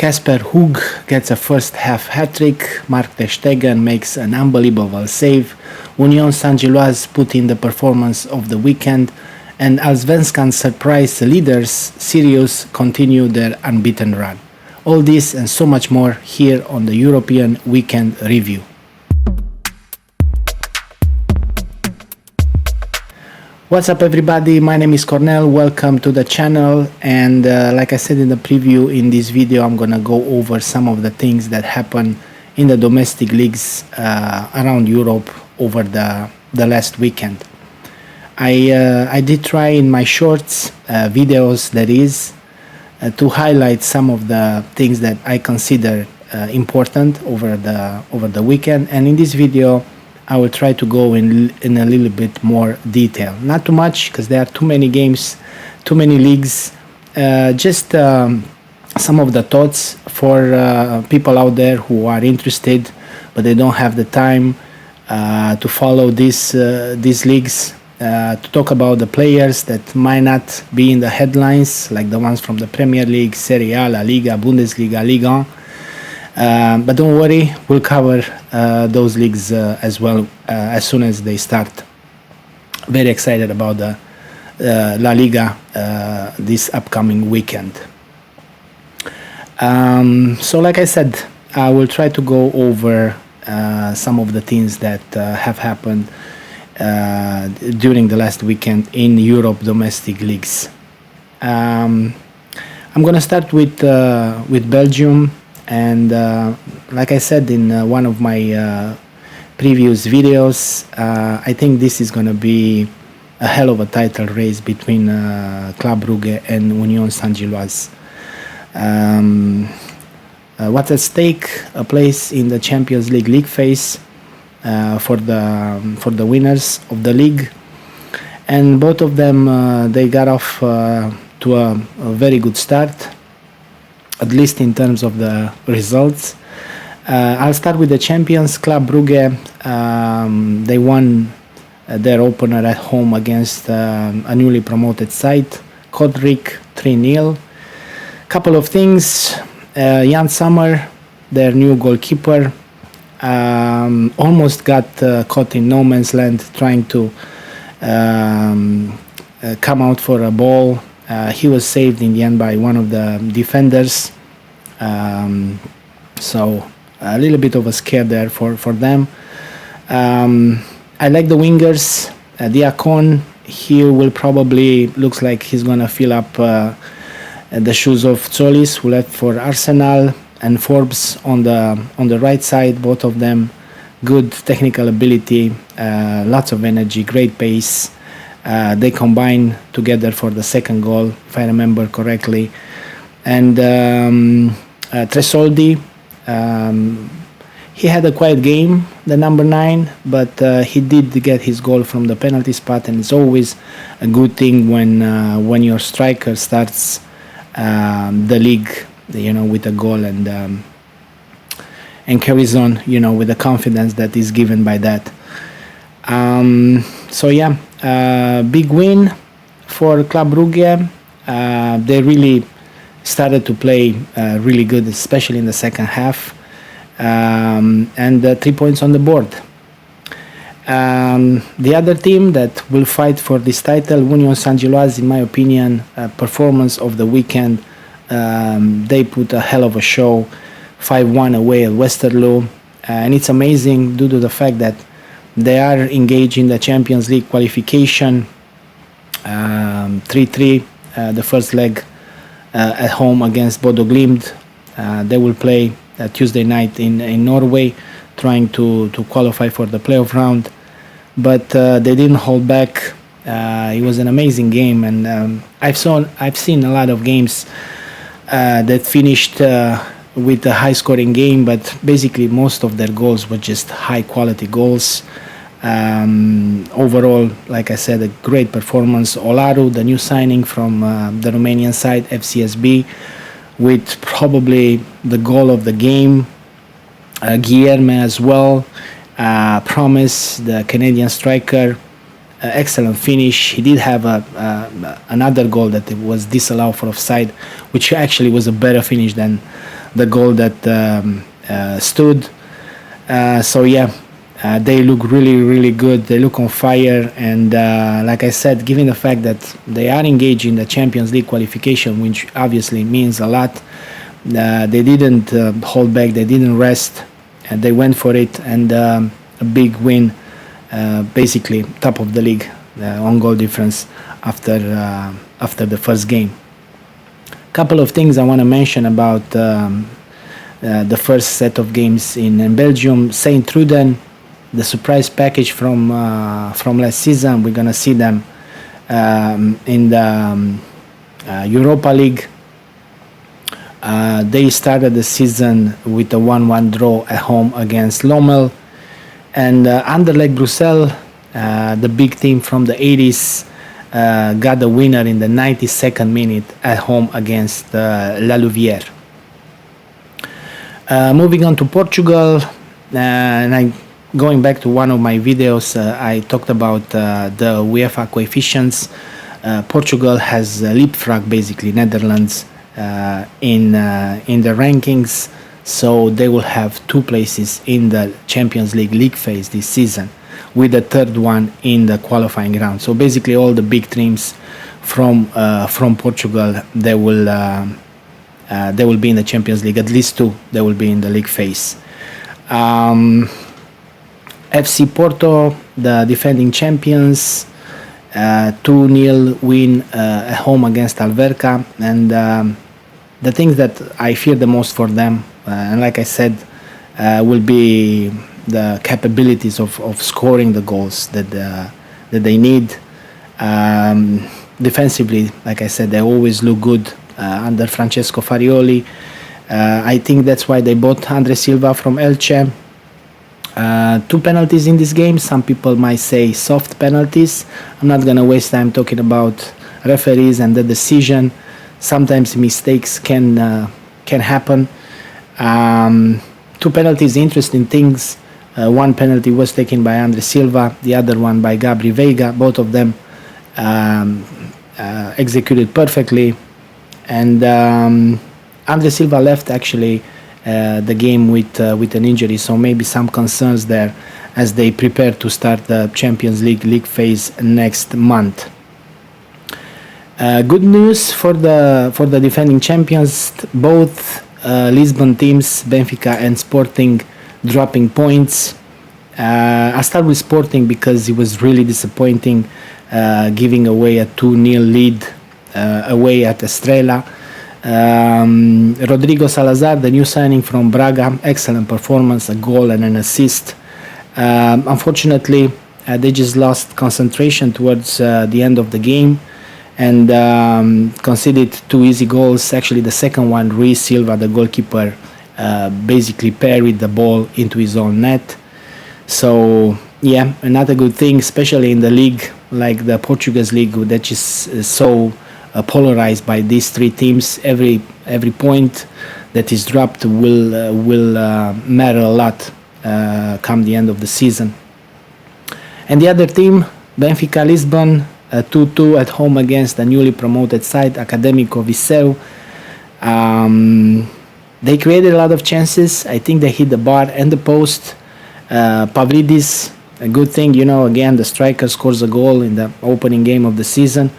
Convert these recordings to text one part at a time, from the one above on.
Kasper Hug gets a first half hat-trick, Mark ter Stegen makes an unbelievable save, Union Saint-Gilloise put in the performance of the weekend, and Allsvenskan surprise leaders Sirius continue their unbeaten run. All this and so much more here on the European Weekend Review. What's up everybody, my name is Cornel, welcome to the channel, and like I said in the preview, in this video I'm gonna go over some of the things that happen in the domestic leagues around Europe over the last weekend. I did try in my shorts videos, that is, to highlight some of the things that I consider important over the weekend, and in this video I will try to go in a little bit more detail. Not too much, because there are too many games, too many leagues. Just some of the thoughts for people out there who are interested, but they don't have the time to follow these leagues. To talk about the players that might not be in the headlines, like the ones from the Premier League, Serie A, La Liga, Bundesliga, Ligue 1. But don't worry, we'll cover those leagues as well as soon as they start. Very excited about the La Liga this upcoming weekend. So like I said, I will try to go over some of the things that have happened during the last weekend in Europe domestic leagues. I'm gonna start with Belgium. And like I said in one of my previous videos, I think this is going to be a hell of a title race between Club Brugge and Union Saint-Gilloise. What's at stake? A place in the Champions League phase for the winners of the league, and both of them they got off to a very good start, at least in terms of the results. I'll start with the champions, Club Brugge. They won their opener at home against a newly promoted side, Kortrijk, 3-0. Couple of things. Jan Sommer, their new goalkeeper, almost got caught in no man's land trying to come out for a ball. He was saved in the end by one of the defenders, so a little bit of a scare there for them. I like the wingers. Diakon, he will probably, looks like he's gonna fill up the shoes of Tzolis, who left for Arsenal, and Forbes on the right side. Both of them good technical ability, lots of energy, great pace. They combine together for the second goal, if I remember correctly. And Tresoldi, he had a quiet game, the number 9, but he did get his goal from the penalty spot, and it's always a good thing when your striker starts the league, with a goal and carries on, with the confidence that is given by that. So yeah. Big win for Club Brugge. They really started to play really good, especially in the second half, and 3 points on the board. The other team that will fight for this title, Union Saint-Gilloise, in my opinion, performance of the weekend. They put a hell of a show, 5-1 away at Westerlo, and it's amazing due to the fact that they are engaged in the Champions League qualification. 3-3, the first leg at home against Bodo Glimt. They will play Tuesday night in Norway, trying to qualify for the playoff round. But they didn't hold back. It was an amazing game, and I've seen a lot of games that finished with a high-scoring game, but basically most of their goals were just high-quality goals. Overall, like I said, a great performance. Olaru, the new signing from the Romanian side, FCSB, with probably the goal of the game. Guilherme as well. Promise, the Canadian striker, excellent finish. He did have another goal that was disallowed for offside, which actually was a better finish than the goal that stood. So yeah, they look really good. They look on fire, and like I said, given the fact that they are engaged in the Champions League qualification, which obviously means a lot, they didn't hold back. They didn't rest, and they went for it, and a big win. Basically top of the league on goal difference after the first game. Couple of things I want to mention about the first set of games in Belgium. Saint Truden, the surprise package from last season. We're gonna see them in the Europa League. They started the season with a 1-1 draw at home against Lommel. And Anderlecht Brussels, the big team from the 80s, got the winner in the 92nd minute at home against La Louvière. Moving on to Portugal, and going back to one of my videos, I talked about the UEFA coefficients. Portugal has leapfrog basically Netherlands in the rankings. So they will have 2 places in the Champions League phase this season, with the third one in the qualifying round. So basically, all the big teams from Portugal, they will be in the Champions League. At least 2, they will be in the league phase. FC Porto, the defending champions, 2-0 win at home against Alverca, and the things that I fear the most for them. And like I said, will be the capabilities of scoring the goals that they need. Defensively, like I said, they always look good under Francesco Farioli. I think that's why they bought Andre Silva from Elche. 2 penalties in this game. Some people might say soft penalties. I'm not going to waste time talking about referees and the decision. Sometimes mistakes can happen. 2 penalties, interesting things. 1 penalty was taken by Andre Silva, the other one by Gabri Veiga. Both of them executed perfectly. And Andre Silva left actually the game with an injury, so maybe some concerns there as they prepare to start the Champions League phase next month. Good news for the defending champions. Both Lisbon teams, Benfica and Sporting, dropping points. I'll start with Sporting because it was really disappointing, giving away a 2-0 lead away at Estrela. Rodrigo Salazar, the new signing from Braga, excellent performance, a goal and an assist. Unfortunately, they just lost concentration towards the end of the game and conceded 2 easy goals. Actually, the second one, Rui Silva, the goalkeeper, basically parried the ball into his own net. So yeah, another good thing, especially in the league like the Portuguese league, that is so polarized by these 3 teams. Every point that is dropped will matter a lot come the end of the season. And the other team, Benfica Lisbon, 2-2 at home against the newly promoted side, Académico Viseu. They created a lot of chances. I think they hit the bar and the post. Pavlidis, a good thing, again, the striker scores a goal in the opening game of the season.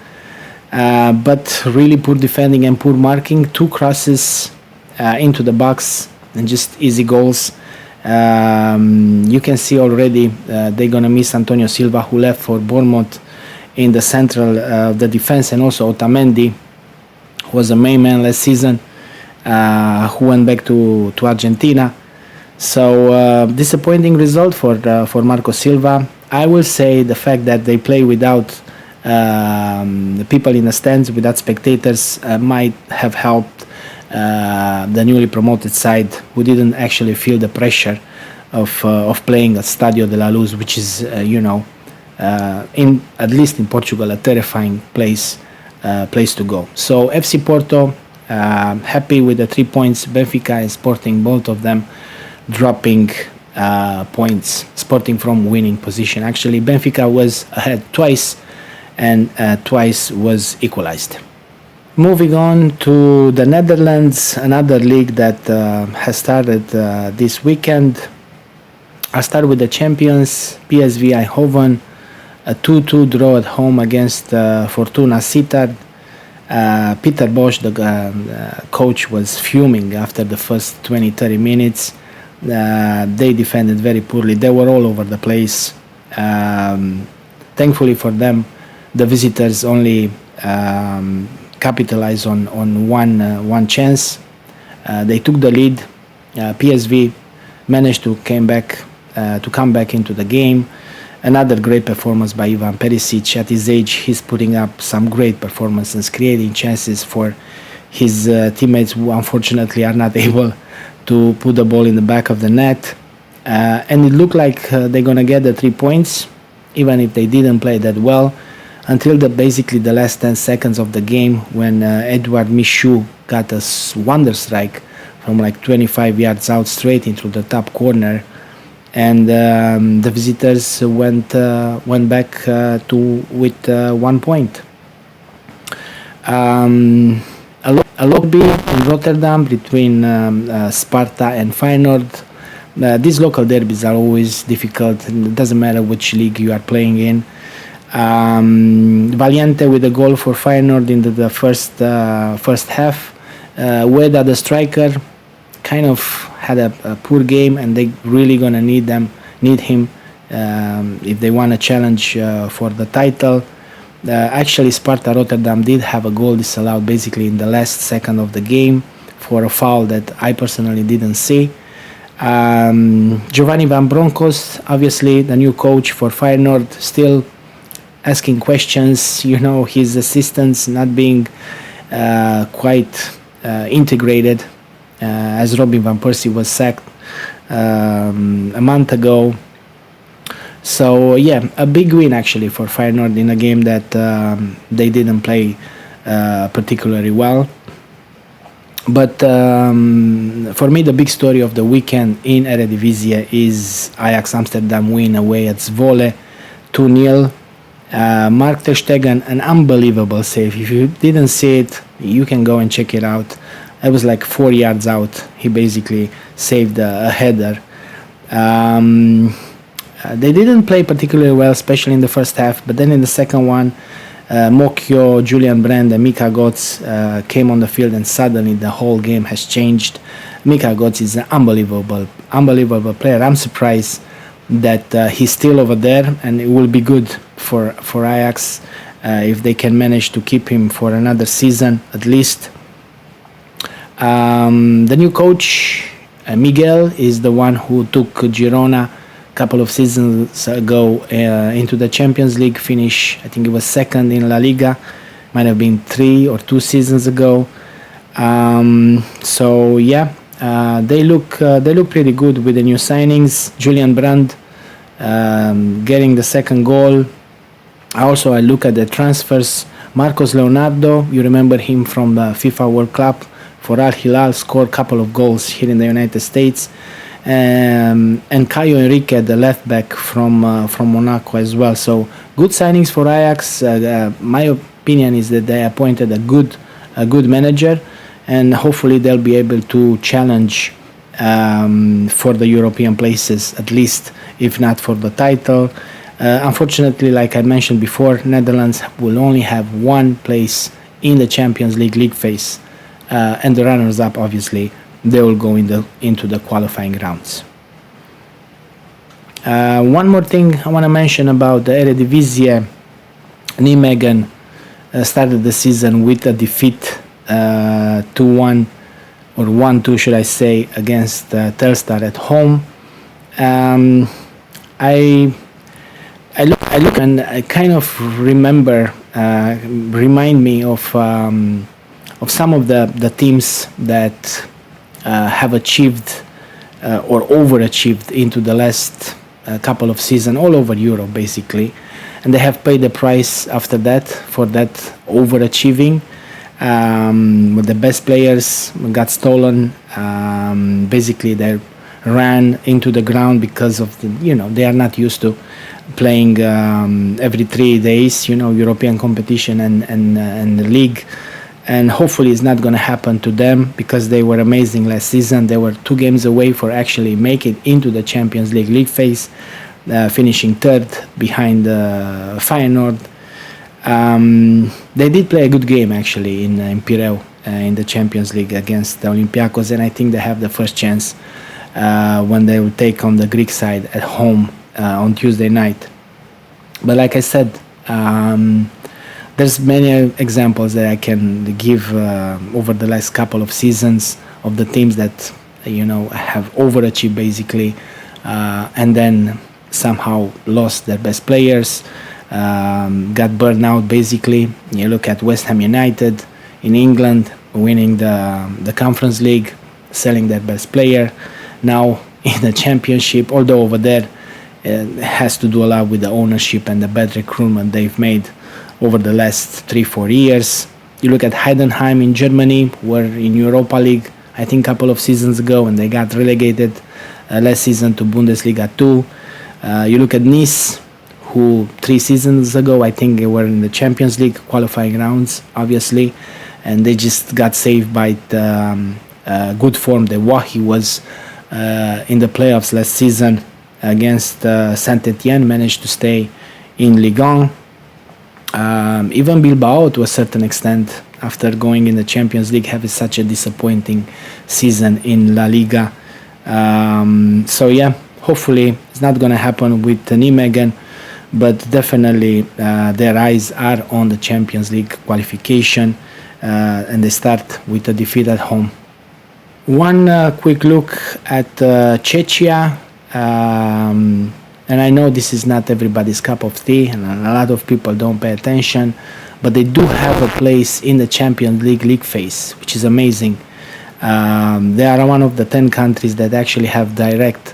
But really poor defending and poor marking. 2 crosses into the box and just easy goals. You can see already they're going to miss Antonio Silva, who left for Bournemouth in the central of the defense, and also Otamendi, who was a main man last season, who went back to Argentina. So disappointing result for Marco Silva. I will say the fact that they play without the people in the stands, without spectators, might have helped the newly promoted side, who didn't actually feel the pressure of playing at Stadio de la Luz, which is at least in Portugal, a terrifying place to go. So FC Porto, happy with the 3 points. Benfica and Sporting, both of them dropping points, Sporting from winning position. Actually, Benfica was ahead twice, and twice was equalized. Moving on to the Netherlands, another league that has started this weekend. I start with the champions, PSV Eindhoven, a 2-2 draw at home against Fortuna Sittard. Peter Bosz, the coach, was fuming after the first 20-30 minutes. They defended very poorly. They were all over the place. Thankfully for them, the visitors only capitalized on one chance. They took the lead. PSV managed to come back into the game. Another great performance by Ivan Perisic. At his age, he's putting up some great performances, creating chances for his teammates who unfortunately are not able to put the ball in the back of the net. And it looked like they're going to get the 3 points, even if they didn't play that well, until basically the last 10 seconds of the game when Edouard Michou got a wonder strike from like 25 yards out straight into the top corner. And the visitors went back with 1 point. A lobby in Rotterdam between Sparta and Feyenoord. These local derbies are always difficult. It doesn't matter which league you are playing in. Valiente with a goal for Feyenoord in the first half. Ueda, the striker, kind of had a poor game, and they really gonna need him if they want to challenge for the title. Actually, Sparta Rotterdam did have a goal disallowed basically in the last second of the game for a foul that I personally didn't see. Giovanni Van Bronckhorst, obviously the new coach for Feyenoord, still asking questions. His assistants not being quite integrated, as Robin van Persie was sacked a month ago. So yeah, a big win actually for Feyenoord in a game that they didn't play particularly well. But for me, the big story of the weekend in Eredivisie is Ajax Amsterdam win away at Zwolle, 2-0. Mark ter Stegen, an unbelievable save. If you didn't see it, you can go and check it out. It was like 4 yards out. He basically saved a header. They didn't play particularly well, especially in the first half. But then in the second one, Mokyo, Julian Brand, and Mika Götze came on the field, and suddenly the whole game has changed. Mika Götze is an unbelievable player. I'm surprised that he's still over there, and it will be good for Ajax if they can manage to keep him for another season at least. The new coach, Miguel, is the one who took Girona a couple of seasons ago into the Champions League finish. I think it was second in La Liga. Might have been 3 or 2 seasons ago. So yeah, they look pretty good with the new signings. Julian Brand getting the second goal. Also, I look at the transfers. Marcos Leonardo, you remember him from the FIFA World Cup for Al Hilal, scored a couple of goals here in the United States. And Caio Henrique, the left back from Monaco as well. So good signings for Ajax. My opinion is that they appointed a good manager, and hopefully they'll be able to challenge for the European places, at least, if not for the title. Unfortunately, like I mentioned before, Netherlands will only have one place in the Champions League phase, and the runners-up, obviously, they will go into the qualifying rounds. One more thing I want to mention about the Eredivisie. Nijmegen started the season with a defeat 2-1 or 1-2 should I say, against Telstar at home. I look and I kind of remind me of some of the teams that have achieved or overachieved into the last couple of seasons all over Europe basically, and they have paid the price after that for that overachieving. With the best players got stolen, basically their ran into the ground because of they are not used to playing every 3 days, European competition and the league. And hopefully it's not going to happen to them, because they were amazing last season. They were 2 games away for actually making into the Champions League phase, finishing third behind Feyenoord. They did play a good game actually in Pireu in the Champions League against the Olympiacos, and I think they have the first chance when they will take on the Greek side at home on Tuesday night. But like I said, there's many examples that I can give over the last couple of seasons of the teams that have overachieved basically, and then somehow lost their best players, got burned out basically. You look at West Ham United in England, winning the Conference League, selling their best player. Now in the Championship, although over there it has to do a lot with the ownership and the bad recruitment they've made over the last 3-4 years. You look at Heidenheim in Germany, were in Europa League I think a couple of seasons ago, and they got relegated last season to Bundesliga 2. You look at Nice, who 3 seasons ago I think they were in the Champions League qualifying rounds, obviously, and they just got saved by the good form that Wahi was in the playoffs last season against Saint-Etienne, managed to stay in Ligue 1. Even Bilbao, to a certain extent, after going in the Champions League, having such a disappointing season in La Liga. So yeah, hopefully it's not going to happen with Nijmegen, but definitely their eyes are on the Champions League qualification, and they start with a defeat at home. One quick look at Czechia. And I know this is not everybody's cup of tea, and a lot of people don't pay attention, but they do have a place in the Champions League phase, which is amazing. They are one of the 10 countries that actually have direct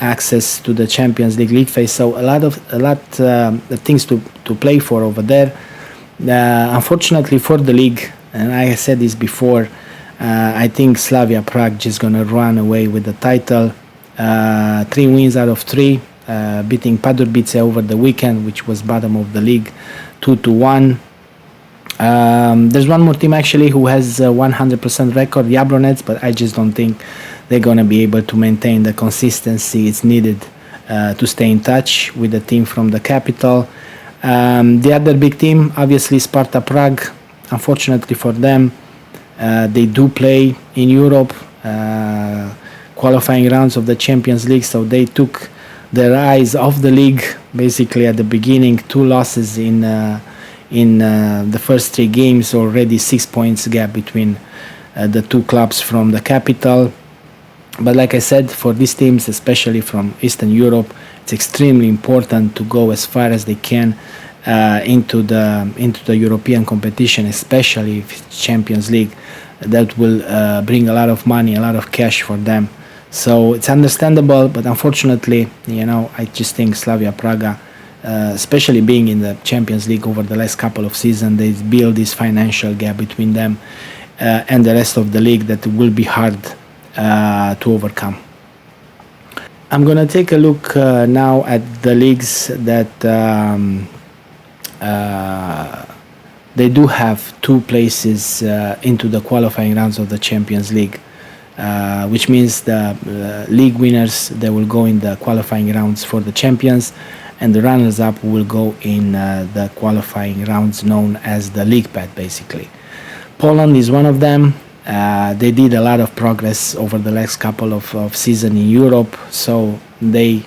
access to the Champions League phase, so a lot of things to play for over there. Unfortunately for the league, and I said this before, I think Slavia Prague just gonna run away with the title. 3 wins out of 3. Beating Pardubice over the weekend, which was bottom of the league, 2-1. There's one more team actually who has a 100% record, Jablonec, but I just don't think they're going to be able to maintain the consistency it's needed to stay in touch with the team from the capital. The other big team, obviously Sparta Prague. Unfortunately for them, they do play in Europe, qualifying rounds of the Champions League, so they took their eyes off the league basically at the beginning. 2 losses in the first 3 games, already 6 points gap between the 2 clubs from the capital. But like I said, for these teams, especially from Eastern Europe, it's extremely important to go as far as they can into the European competition, especially if it's Champions League. That will bring a lot of money, a lot of cash for them. So it's understandable, but unfortunately, I just think Slavia Praga, especially being in the Champions League over the last couple of seasons, they build this financial gap between them and the rest of the league that will be hard to overcome. I'm going to take a look now at the leagues that they do have 2 places into the qualifying rounds of the Champions League. Which means the league winners, they will go in the qualifying rounds for the champions, and the runners-up will go in the qualifying rounds known as the league pad, basically. Poland is one of them. They did a lot of progress over the last couple of seasons in Europe, so they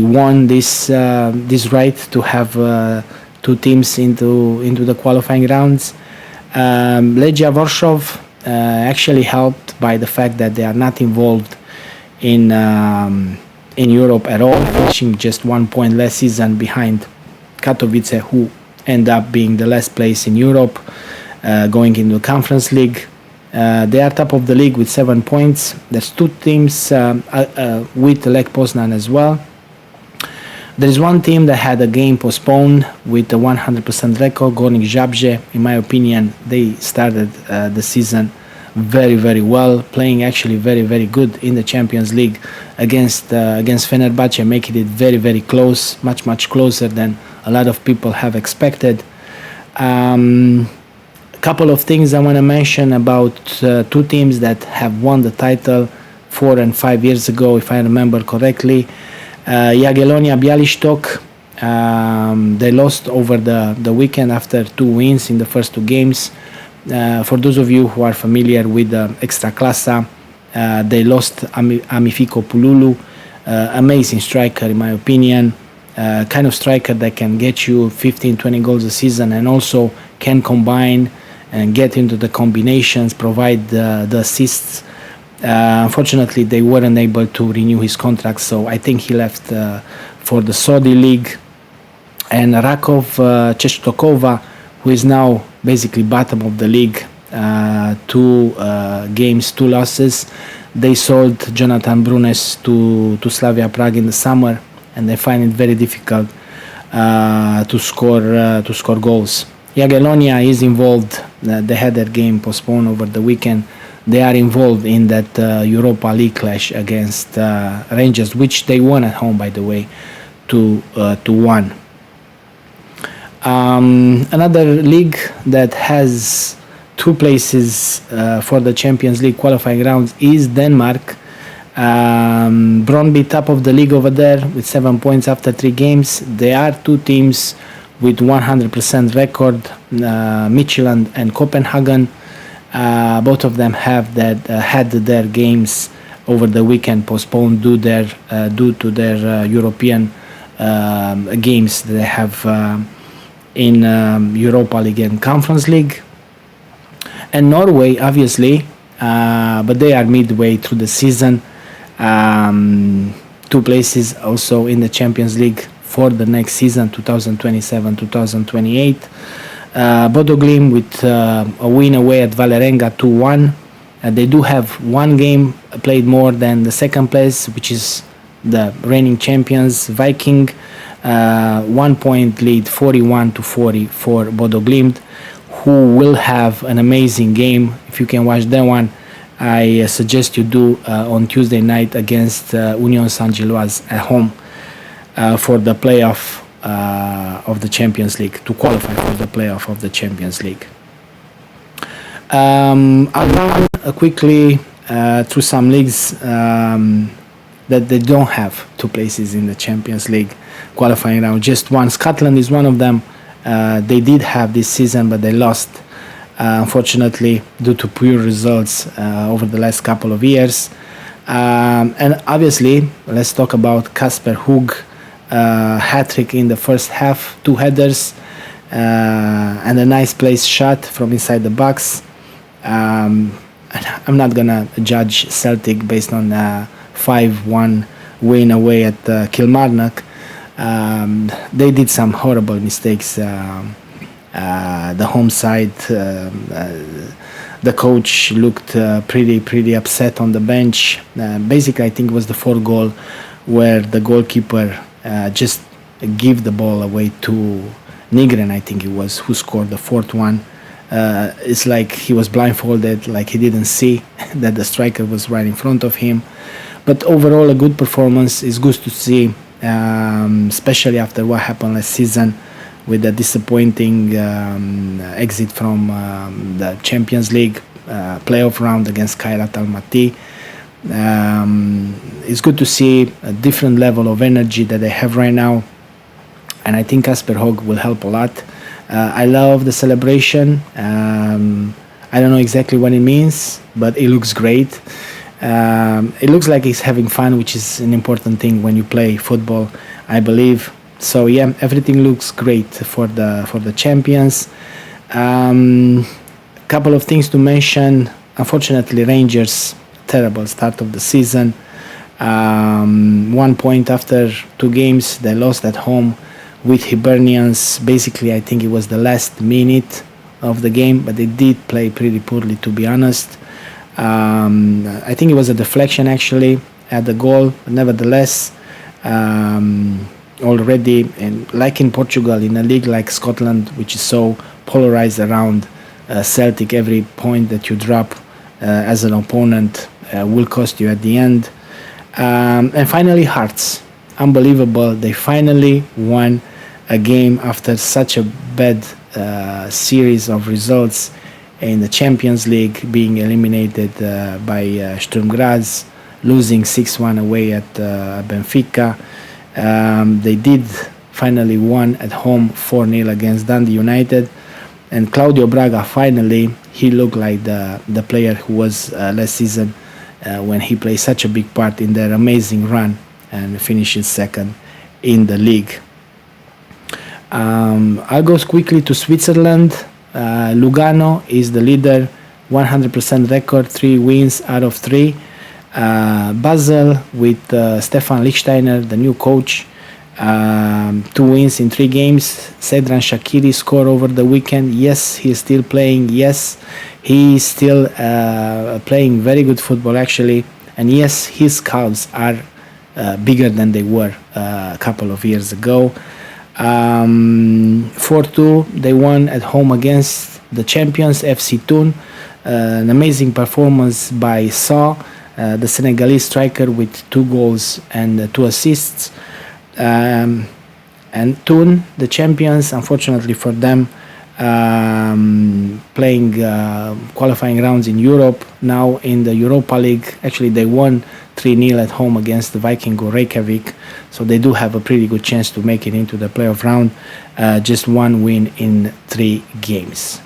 won this right to have 2 teams into the qualifying rounds. Legia Warsaw actually helped by the fact that they are not involved in Europe at all, finishing just 1 point last season behind Katowice, who end up being the last place in Europe, going into the Conference League. They are top of the league with 7 points. There's 2 teams with Lech Poznan as well. There is one team that had a game postponed with a 100% record, Górnik Zabrze. In my opinion, they started the season very, very well, playing actually very, very good in the Champions League against Fenerbahce, making it very, very close, much closer than a lot of people have expected. Couple of things I want to mention about two teams that have won the title 4 and 5 years ago, if I remember correctly. Jagiellonia Bialystok, they lost over the weekend after 2 wins in the first 2 games. For those of you who are familiar with the Ekstraklasa, they lost Amifiko Pululu, amazing striker in my opinion, kind of striker that can get you 15-20 goals a season and also can combine and get into the combinations, provide the assists. Unfortunately, they weren't able to renew his contract, so I think he left for the Saudi League. And Rakov Czestochowa, who is now basically bottom of the league, 2 games, 2 losses. They sold Jonathan Brunes to Slavia Prague in the summer, and they find it very difficult to score goals. Jagiellonia is involved. They had their game postponed over the weekend. They are involved in that Europa League clash against Rangers, which they won at home, by the way, 2-1. Another league that has 2 places for the Champions League qualifying rounds is Denmark. Brøndby top of the league over there with 7 points after 3 games. There are 2 teams with 100% record, Midtjylland and Copenhagen. Both of them have had their games over the weekend postponed due to their European games that they have in Europa League and Conference League. And Norway, obviously, but they are midway through the season. 2 places also in the Champions League for the next season, 2027-2028. Bodo Glimt with a win away at Vålerenga 2-1. They do have 1 game played more than the second place, which is the reigning champions Viking. 1 point lead, 41-40 for Bodo Glimt, who will have an amazing game. If you can watch that one, I suggest you do on Tuesday night against Union Saint-Gilloise at home for the playoff of the Champions League, to qualify for the playoff of the Champions League. I'll run quickly through some leagues that they don't have 2 places in the Champions League qualifying round, just 1. Scotland is one of them. They did have this season, but they lost, unfortunately, due to poor results over the last couple of years. And obviously, let's talk about Kasper Hug, hat-trick in the first half, 2 headers, and a nice place shot from inside the box. I'm not gonna judge Celtic based on 5-1 win away at Kilmarnock. They did some horrible mistakes. The home side, the coach looked pretty upset on the bench. Basically, I think it was the 4th goal where the goalkeeper just gave the ball away to Nygren, I think it was, who scored the 4th one. It's like he was blindfolded, like he didn't see that the striker was right in front of him. But overall, a good performance. Is good to see, especially after what happened last season with the disappointing exit from the Champions League playoff round against Kairat Almaty. It's good to see a different level of energy that they have right now, and I think Kasper Hug will help a lot. I love the celebration. I don't know exactly what it means, but it looks great. It looks like he's having fun, which is an important thing when you play football, I believe. So yeah, everything looks great for the champions. Couple of things to mention. Unfortunately, Rangers, terrible start of the season. 1 point after 2 games. They lost at home with Hibernians. Basically, I think it was the last minute of the game, but they did play pretty poorly, to be honest. I think it was a deflection actually at the goal, but nevertheless, already, and like in Portugal, in a league like Scotland, which is so polarized around Celtic, every point that you drop as an opponent will cost you at the end. And finally, Hearts. Unbelievable. They finally won a game after such a bad series of results in the Champions League, being eliminated by Sturm Graz, losing 6-1 away at Benfica. They did finally won at home 4-0 against Dundee United. And Claudio Braga, finally, he looked like the player who was last season when he played such a big part in their amazing run and finishes second in the league. I'll go quickly to Switzerland. Lugano is the leader, 100% record, 3 wins out of 3. Basel with Stefan Lichtsteiner, the new coach, 2 wins in 3 games. Sedran Shaqiri scored over the weekend. Yes, he is still playing. Yes, he is still playing very good football actually. And yes, his scouts are bigger than they were a couple of years ago. 4-2, they won at home against the champions FC Thun. An amazing performance by Saw, the Senegalese striker, with 2 goals and 2 assists. And Thun, the champions, unfortunately for them, playing qualifying rounds in Europe, now in the Europa League. Actually, they won 3-0 at home against the Vikingur Reykjavik, so they do have a pretty good chance to make it into the playoff round. Just 1 win in 3 games.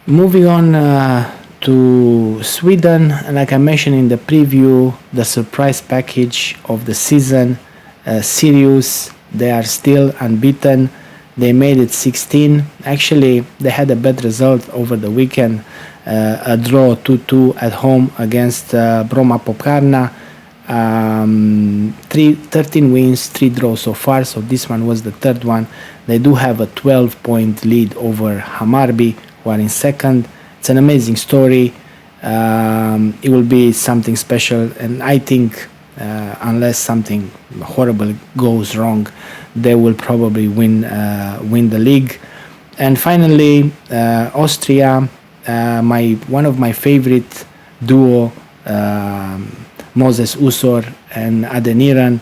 Moving on to Sweden, like I mentioned in the preview, the surprise package of the season, Sirius, they are still unbeaten. They made it 16. Actually, they had a bad result over the weekend, a draw 2-2 at home against Broma Popkarna. 13 wins, 3 draws so far, so this one was the 3rd one. They do have a 12-point lead over Hammarby, who are in 2nd. It's an amazing story. It will be something special, and I think unless something horrible goes wrong, they will probably win the league. And finally, Austria, one of my favorite duo, Moses Usor and Adeniran.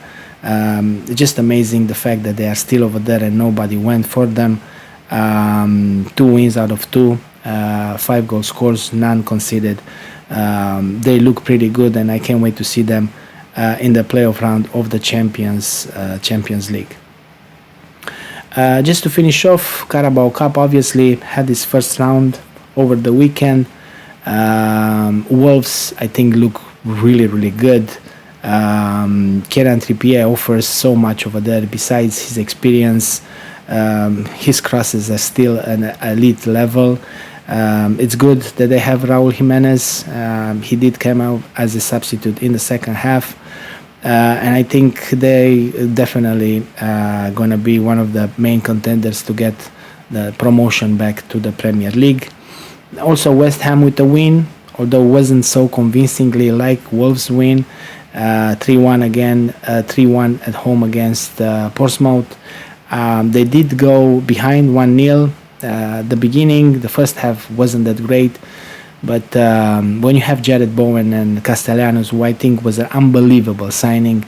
Just amazing the fact that they are still over there and nobody went for them. 2 wins out of 2, 5 goal scores, none conceded. They look pretty good, and I can't wait to see them in the playoff round of the Champions League. Just to finish off, Carabao Cup obviously had its first round over the weekend. Wolves, I think, look really good. Kieran Trippier offers so much over there. Besides his experience, his crosses are still an elite level. It's good that they have Raul Jimenez. He did come out as a substitute in the second half. And I think they definitely going to be one of the main contenders to get the promotion back to the Premier League. Also, West Ham with a win, although wasn't so convincingly like Wolves' win. 3-1 again, 3-1 at home against Portsmouth. They did go behind 1-0. The beginning, the first half wasn't that great. But when you have Jared Bowen and Castellanos, who I think was an unbelievable signing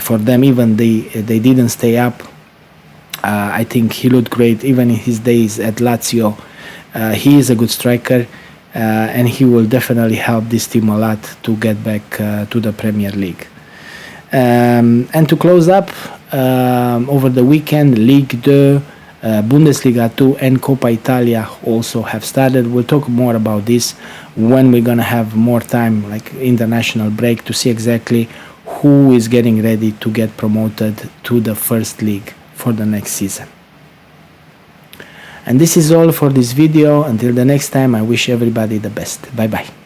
for them, even they didn't stay up. I think he looked great even in his days at Lazio. He is a good striker, and he will definitely help this team a lot to get back to the Premier League. And to close up, over the weekend, Ligue 2, Bundesliga 2 and Coppa Italia also have started. We'll talk more about this when we're going to have more time, like international break, to see exactly who is getting ready to get promoted to the first league for the next season. And this is all for this video. Until the next time, I wish everybody the best. Bye bye.